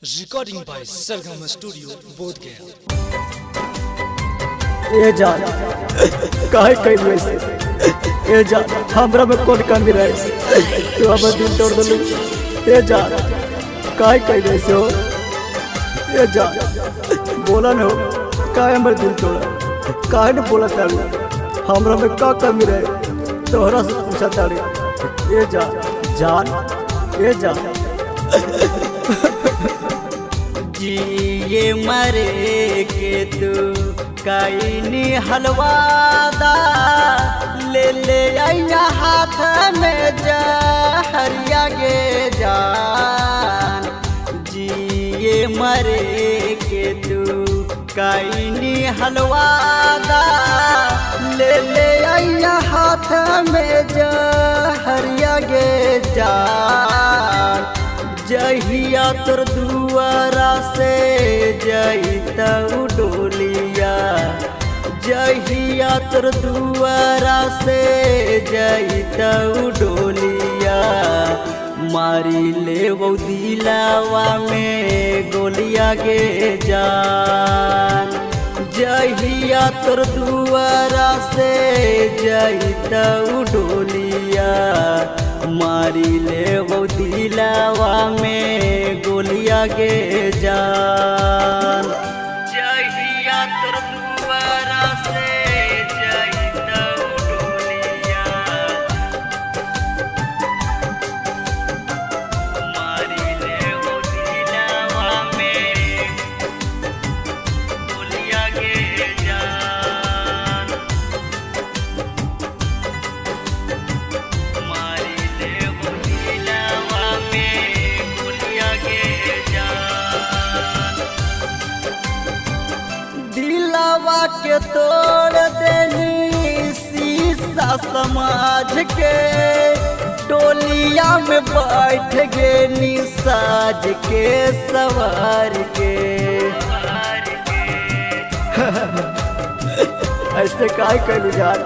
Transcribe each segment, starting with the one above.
Recording by Sargam studio Bodhgaya. ए जान काहे कइल वैसे ए जान हमरा में कौन कमी रहे तू हमर दिल तोड़ दलू। ए जान काहे कइल वैसे हो ए जान बोला न हो काहे हमर दिल तोड़ा काहे न बोला तारू हमरा में का कमी रहे तोहरा से पूछा तारू। ए जान ए जान जिए मरे के तू काइनी हलवादा ले आइया हाथ में जहरिया गे जान। जिए मरे के तू काइनी हलवादा ले आइया हाथ में जहरिया गे जान। जहिया तोर दुआरा से जईता डोलिया जहिया तोर दुआरा से जईता डोलिया मारी ले वो दिलावा में गोलिया गे जान। जहिया तोर दुआरा से जईता डोलिया मारी ले वो दिलावा में गोलिया गे जान। जहिया तोर दुआरा से जईता डोलिया मारी ले वो दिलावा में गोलिया गे जान। दिलावा के तोड़ देनी शीशा समाज के टोलिया में बैठ गेनी साज के सवार के। ऐसे काहे कइल जान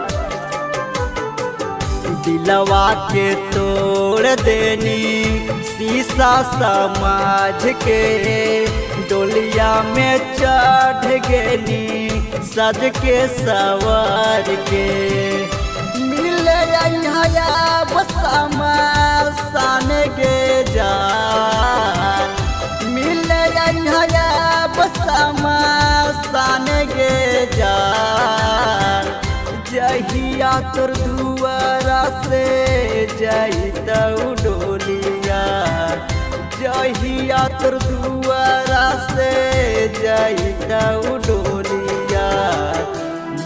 दिलवा के तोड़ देनी शीशा समाज के डोलिया में चढ़ गेनी सज के सवार के। मिले यहाँ बसमा सान गे जान। मिले यहाँ बसमा सान गे जान। जहिया तोर दुआरा से जईता डोलिया जहिया तोर दुआरा से जईता डोलिया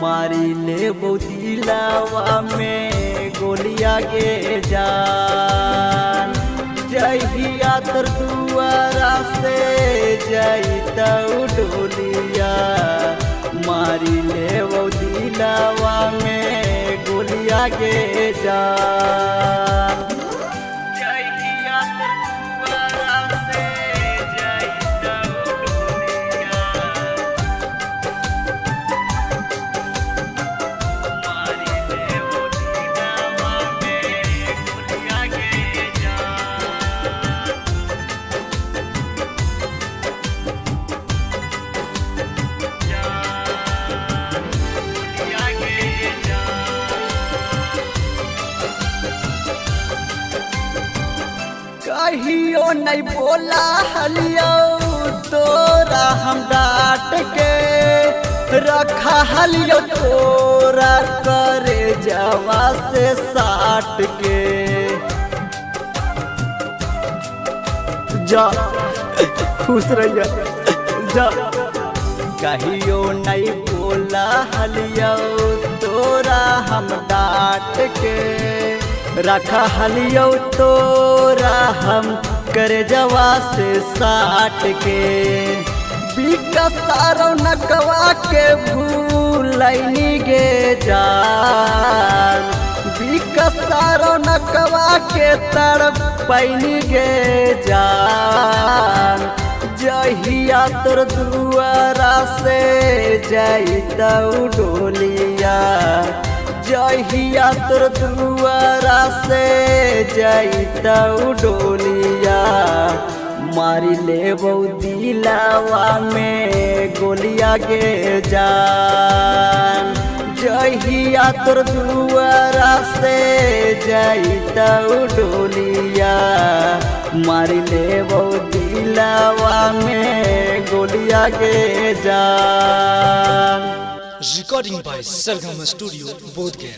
मारी ले वो दिलावा में गोलिया गे जान। जहिया तोर दुआरा से जईता डोलिया मारी ले वो दिलावा में गोलिया गे जान। जहिया तोर दुआरा से जईता डोलिया मारी ले वो दिलावा में गोलिया गे जान। कहियो नहीं बोला हलियो तोरा हम डांट के रखा हलियो तोरा करे जवा से साट के। जा खुश रहिया जा कहियो नहीं बोला हलियो तोरा हम डांट के रखा हलियो तोरा हम करे जवा से साट के। बिकसारो नकवा के भूलैनी गे जान। बिकसारो नकवा के तड़पैनी गे जान। जहिया तोर दुआरा से जईता डोलिया जहिया तोर दुआरा से जईता डोलिया मारी ले दिलावा में गोलिया के जान। जहिया तोर दुआरा से जाइता डोलिया मारी ले दिलावा में गोलिया के जान। Recording by Sargama Studio, Bodh Gaya.